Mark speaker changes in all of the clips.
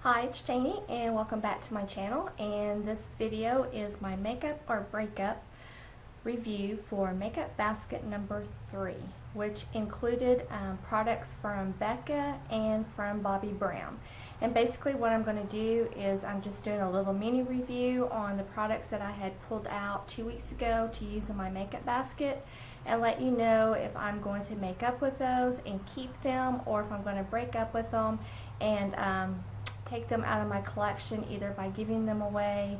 Speaker 1: Hi, it's Janie and welcome back to my channel, and this video is my makeup or breakup review for makeup basket number 3, which included products from Becca and from Bobbi Brown. And basically what I'm going to do is I'm just doing a little mini review on the products that I had pulled out 2 weeks ago to use in my makeup basket, and let you know if I'm going to make up with those and keep them, or if I'm going to break up with them and take them out of my collection, either by giving them away,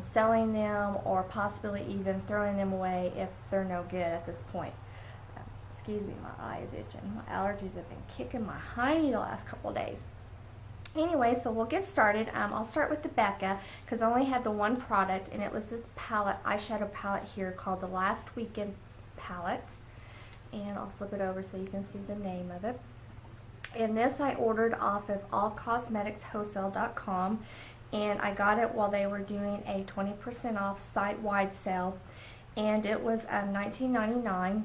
Speaker 1: selling them, or possibly even throwing them away if they're no good at this point. Excuse me, my eye is itching. My allergies have been kicking my hiney the last couple of days. Anyway, so we'll get started. I'll start with the Becca because I only had the one product, and it was this palette, eyeshadow palette here called the Last Weekend palette. And I'll flip it over so you can see the name of it. And this I ordered off of allcosmeticswholesale.com, and I got it while they were doing a 20% off site-wide sale, and it was $19.99.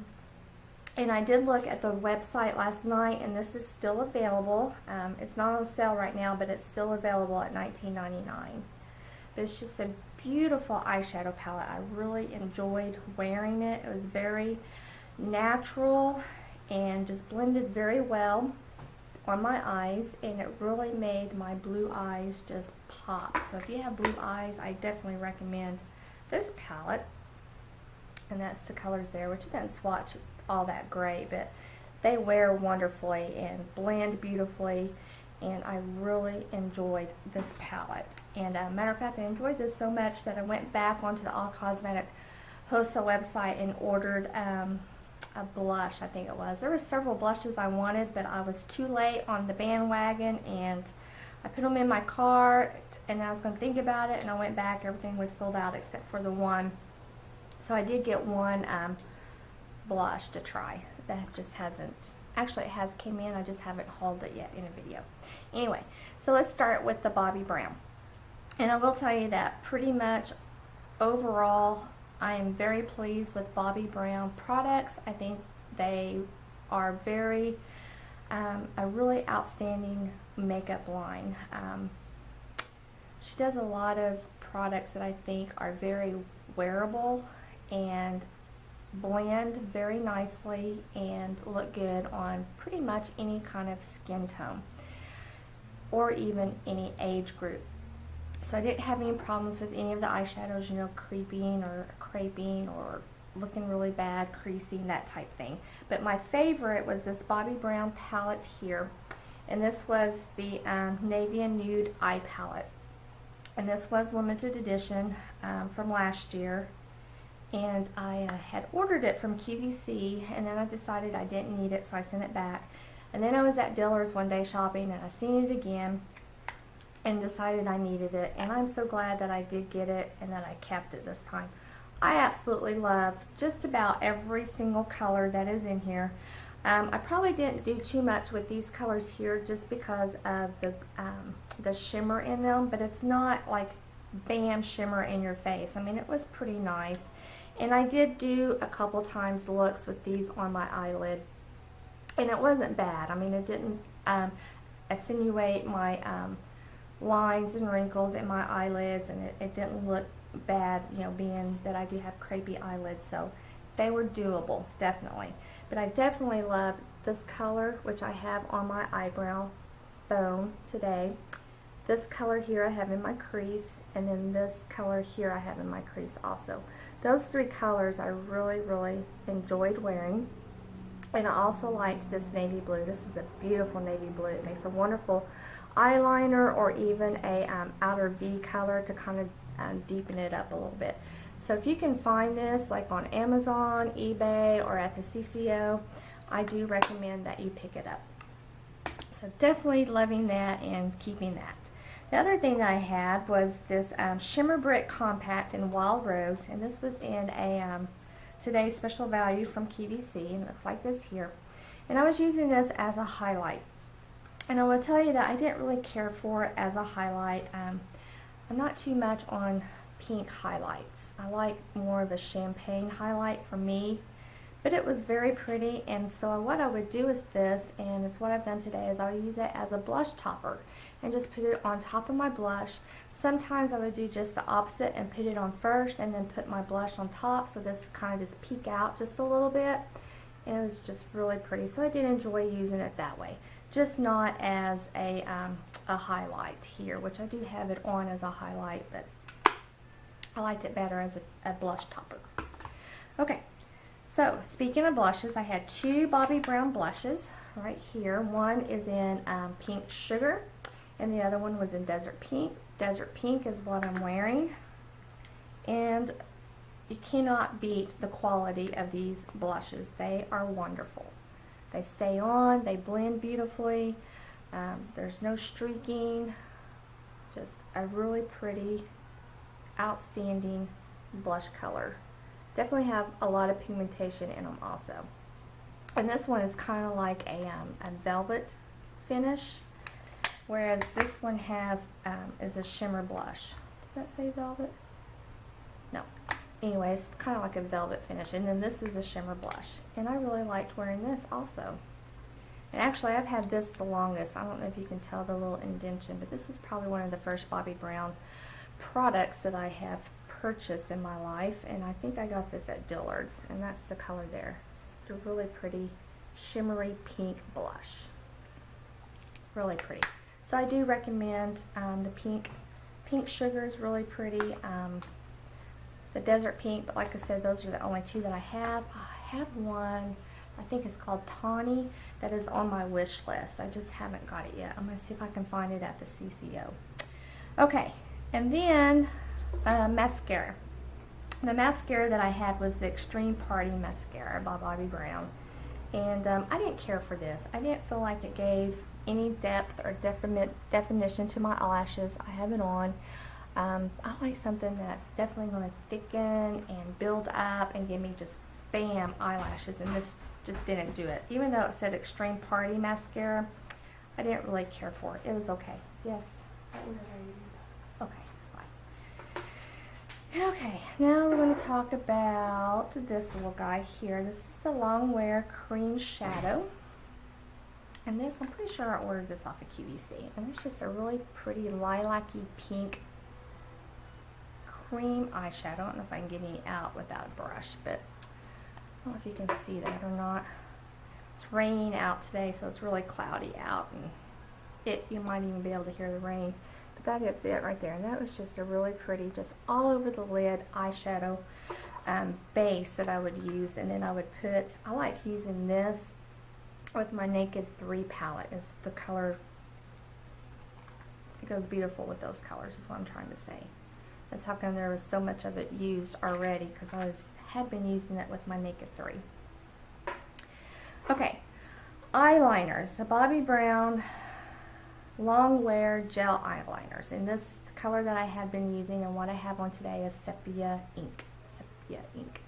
Speaker 1: And I did look at the website last night, and this is still available. It's not on sale right now, but it's still available at $19.99. But it's just a beautiful eyeshadow palette. I really enjoyed wearing it. It was very natural and just blended very well on my eyes, and it really made my blue eyes just pop. So if you have blue eyes, I definitely recommend this palette. And that's the colors there, which it doesn't swatch all that great, but they wear wonderfully and blend beautifully, and I really enjoyed this palette. And matter of fact, I enjoyed this so much that I went back onto the All Cosmetic Wholesale website and ordered a blush, I think it was. There were several blushes I wanted, but I was too late on the bandwagon, and I put them in my cart, and I was going to think about it, and I went back. Everything was sold out except for the one. So I did get one blush to try. That just hasn't, actually it has came in, I just haven't hauled it yet in a video. Anyway, so let's start with the Bobbi Brown. And I will tell you that pretty much overall I am very pleased with Bobbi Brown products. I think they are very, a really outstanding makeup line. She does a lot of products that I think are very wearable and blend very nicely and look good on pretty much any kind of skin tone or even any age group. So I didn't have any problems with any of the eyeshadows, you know, creeping or creping or looking really bad, creasing, that type thing. But my favorite was this Bobbi Brown palette here, and this was the Navy and Nude Eye Palette. And this was limited edition from last year, and I had ordered it from QVC, and then I decided I didn't need it, so I sent it back. And then I was at Dillard's one day shopping, and I seen it again and decided I needed it, and I'm so glad that I did get it and that I kept it this time. I absolutely love just about every single color that is in here. I probably didn't do too much with these colors here just because of the shimmer in them, but it's not like bam shimmer in your face. I mean, it was pretty nice, and I did do a couple times looks with these on my eyelid, and it wasn't bad. I mean, it didn't accentuate my lines and wrinkles in my eyelids, and it didn't look bad, you know, being that I do have crepey eyelids, so they were doable, definitely. But I definitely love this color, which I have on my eyebrow bone today. This color here I have in my crease, and then this color here I have in my crease also. Those three colors I really, really enjoyed wearing. And I also liked this navy blue. This is a beautiful navy blue. It makes a wonderful eyeliner, or even a outer V color to kind of deepen it up a little bit. So if you can find this like on Amazon, eBay, or at the CCO, I do recommend that you pick it up. So definitely loving that and keeping that. The other thing that I had was this Shimmer Brick Compact in Wild Rose, and this was in a today's special value from QVC, and it looks like this here. And I was using this as a highlight. And I will tell you that I didn't really care for it as a highlight. I'm not too much on pink highlights. I like more of a champagne highlight for me, But it was very pretty, and so what I would do is this, and it's what I've done today, is I would use it as a blush topper and just put it on top of my blush. Sometimes I would do just the opposite and put it on first and then put my blush on top, so this kind of just peek out just a little bit, and it was just really pretty. So I did enjoy using it that way, just not as a highlight here, which I do have it on as a highlight, but I liked it better as a blush topper. Okay. So, speaking of blushes, I had two Bobbi Brown blushes right here. One is in Pink Sugar, and the other one was in Desert Pink. Desert Pink is what I'm wearing, and you cannot beat the quality of these blushes. They are wonderful. They stay on, they blend beautifully, there's no streaking, just a really pretty, outstanding blush color. Definitely have a lot of pigmentation in them also. And this one is kind of like a velvet finish, whereas this one has is a shimmer blush. Does that say velvet? No. Anyway, it's kind of like a velvet finish. And then this is a shimmer blush. And I really liked wearing this also. And actually, I've had this the longest. I don't know if you can tell the little indentation, but this is probably one of the first Bobbi Brown products that I have purchased in my life, and I think I got this at Dillard's, and that's the color there. It's a really pretty shimmery pink blush. Really pretty. So I do recommend the Pink Sugar is really pretty. The Desert Pink, but like I said, those are the only two that I have. I have one, I think it's called Tawny, that is on my wish list. I just haven't got it yet. I'm going to see if I can find it at the CCO. Okay, and then mascara. The mascara that I had was the Extreme Party Mascara by Bobbi Brown, and I didn't care for this. I didn't feel like it gave any depth or definition to my eyelashes. I have it on. I like something that's definitely going to thicken and build up and give me just bam eyelashes, and this just didn't do it. Even though it said Extreme Party Mascara, I didn't really care for it. It was okay. Yes. Okay. Okay, now we're going to talk about this little guy here. This is the Longwear Cream Shadow. And this, I'm pretty sure I ordered this off of QVC. And it's just a really pretty lilac-y pink cream eyeshadow. I don't know if I can get any out without a brush, but I don't know if you can see that or not. It's raining out today, so it's really cloudy out, and you might even be able to hear the rain. That is it right there, and that was just a really pretty, just all over the lid eyeshadow base that I would use, and then I would put, I liked using this with my Naked 3 palette. Is the color, it goes beautiful with those colors is what I'm trying to say. That's how come there was so much of it used already, because I had been using it with my Naked 3. Okay, eyeliners, the Bobbi Brown Longwear gel eyeliners, and this color that I had been using and what I have on today is Sepia ink. Sepia ink.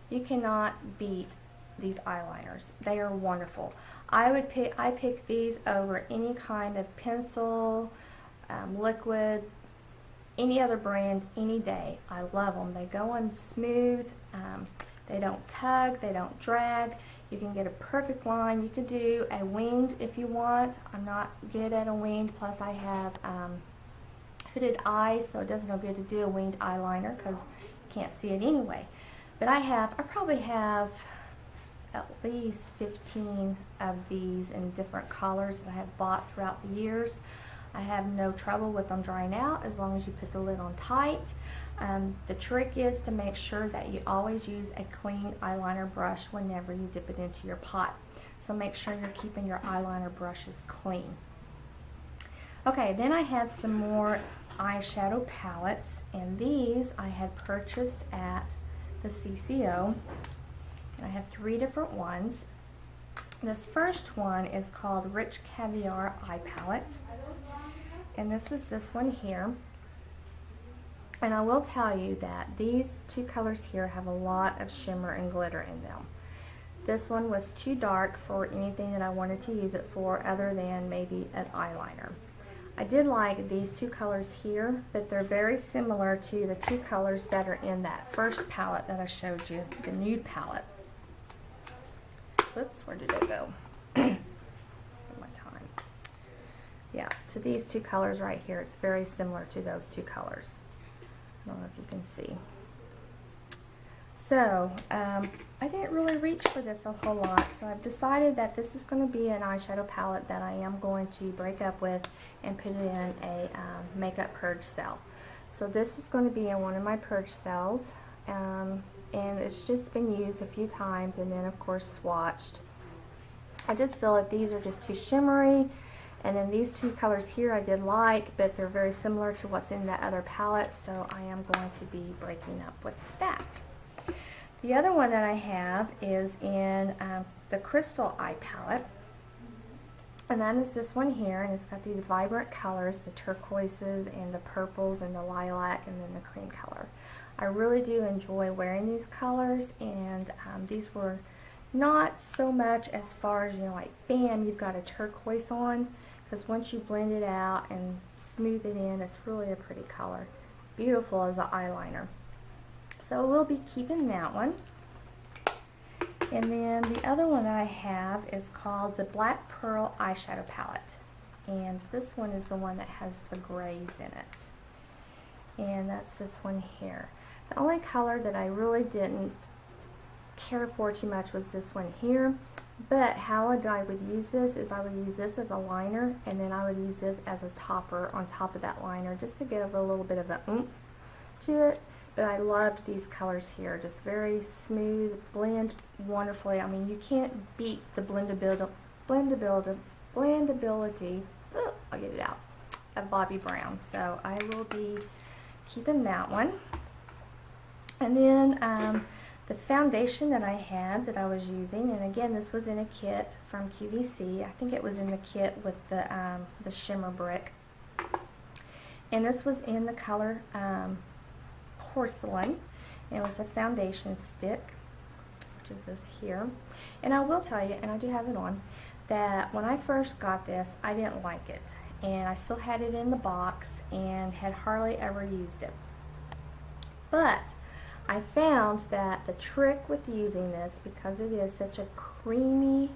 Speaker 1: You cannot beat these eyeliners. They are wonderful. I pick these over any kind of pencil, liquid, any other brand, any day. I love them. They go on smooth. They don't tug. They don't drag. You can get a perfect line. You could do a winged if you want. I'm not good at a winged. Plus I have hooded eyes, so it does no good to do a winged eyeliner because you can't see it anyway. But I probably have at least 15 of these in different colors that I have bought throughout the years. I have no trouble with them drying out as long as you put the lid on tight. The trick is to make sure that you always use a clean eyeliner brush whenever you dip it into your pot. So make sure you're keeping your eyeliner brushes clean. Okay, then I had some more eyeshadow palettes, and these I had purchased at the CCO. And I have 3 different ones. This first one is called Rich Caviar Eye Palette. And this is this one here. And I will tell you that these 2 colors here have a lot of shimmer and glitter in them. This one was too dark for anything that I wanted to use it for other than maybe an eyeliner. I did like these 2 colors here, but they're very similar to the 2 colors that are in that first palette that I showed you, the Nude palette. whoops, where did it go? My time. Yeah, to these two colors right here. It's very similar to those two colors. I don't know if you can see. So, I didn't really reach for this a whole lot, so I've decided that this is going to be an eyeshadow palette that I am going to break up with and put it in a makeup purge cell. So this is going to be in one of my purge cells, and it's just been used a few times and then of course swatched. I just feel that these are just too shimmery, and then these two colors here I did like, but they're very similar to what's in that other palette, so I am going to be breaking up with that. The other one that I have is in the Crystal Eye palette, and that is this one here, and it's got these vibrant colors, the turquoises and the purples and the lilac and then the cream color. I really do enjoy wearing these colors, and these were not so much as far as, you know, like bam, you've got a turquoise on, because once you blend it out and smooth it in, it's really a pretty color. Beautiful as an eyeliner. So we'll be keeping that one. And then the other one that I have is called the Black Pearl Eyeshadow Palette. And this one is the one that has the grays in it. And that's this one here. The only color that I really didn't care for too much was this one here. But how I would use this is I would use this as a liner, and then I would use this as a topper on top of that liner just to give a little bit of an oomph to it. But I loved these colors here, just very smooth, blend wonderfully. I mean, you can't beat the blendability, oh, I'll get it out, of Bobbi Brown. So I will be keeping that one. And then the foundation that I had that I was using, and again, this was in a kit from QVC. I think it was in the kit with the Shimmer brick. And this was in the color Porcelain. It was a foundation stick, which is this here. And I will tell you, and I do have it on, that when I first got this, I didn't like it. And I still had it in the box and had hardly ever used it. But I found that the trick with using this, because it is such a creamy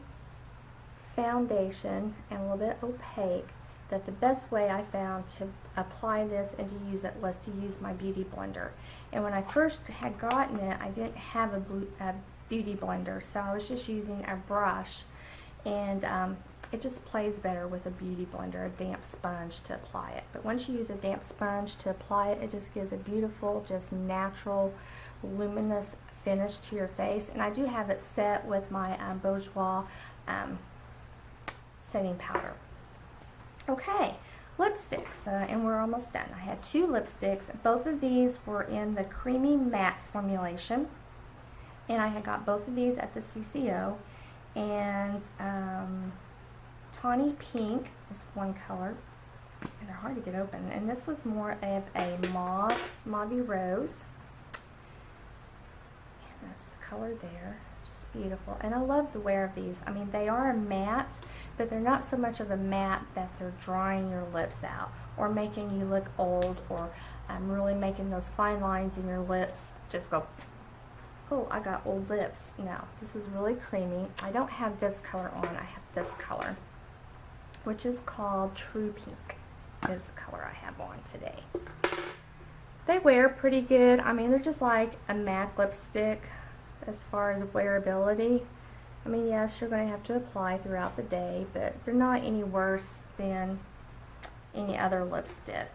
Speaker 1: foundation and a little bit opaque, that the best way I found to apply this and to use it was to use my beauty blender. And when I first had gotten it, I didn't have a beauty blender, so I was just using a brush, and it just plays better with a beauty blender, a damp sponge to apply it. But once you use a damp sponge to apply it, it just gives a beautiful, just natural, luminous finish to your face. And I do have it set with my Bourjois setting powder. Okay, lipsticks, and we're almost done. I had two lipsticks. Both of these were in the creamy matte formulation, and I had got both of these at the CCO. And Tawny Pink is one color, and they're hard to get open. And this was more of a mauve rose, and that's the color there. Beautiful. And I love the wear of these. I mean, they are a matte, but they're not so much of a matte that they're drying your lips out or making you look old, or really making those fine lines in your lips just go, oh, I got old lips. No, this is really creamy. I don't have this color on. I have this color, which is called True Pink, is the color I have on today. They wear pretty good. I mean, they're just like a MAC lipstick as far as wearability. I mean, yes, you're going to have to apply throughout the day, but they're not any worse than any other lipstick.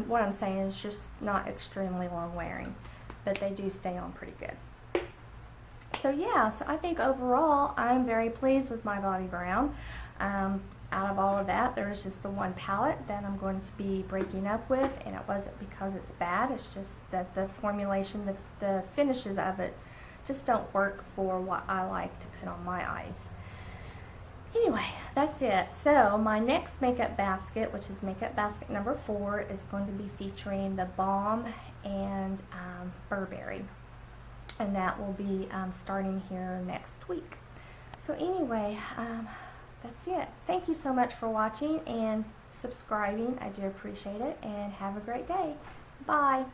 Speaker 1: What I'm saying is just not extremely long wearing, but they do stay on pretty good. So yeah, so I think overall I'm very pleased with my Bobbi Brown. Out of all of that, there is just the one palette that I'm going to be breaking up with, and it wasn't because it's bad, it's just that the formulation, the finishes of it just don't work for what I like to put on my eyes. Anyway, that's it. So my next makeup basket, which is makeup basket number 4, is going to be featuring the Balm and Burberry. And that will be starting here next week. So anyway, that's it. Thank you so much for watching and subscribing. I do appreciate it, and have a great day. Bye.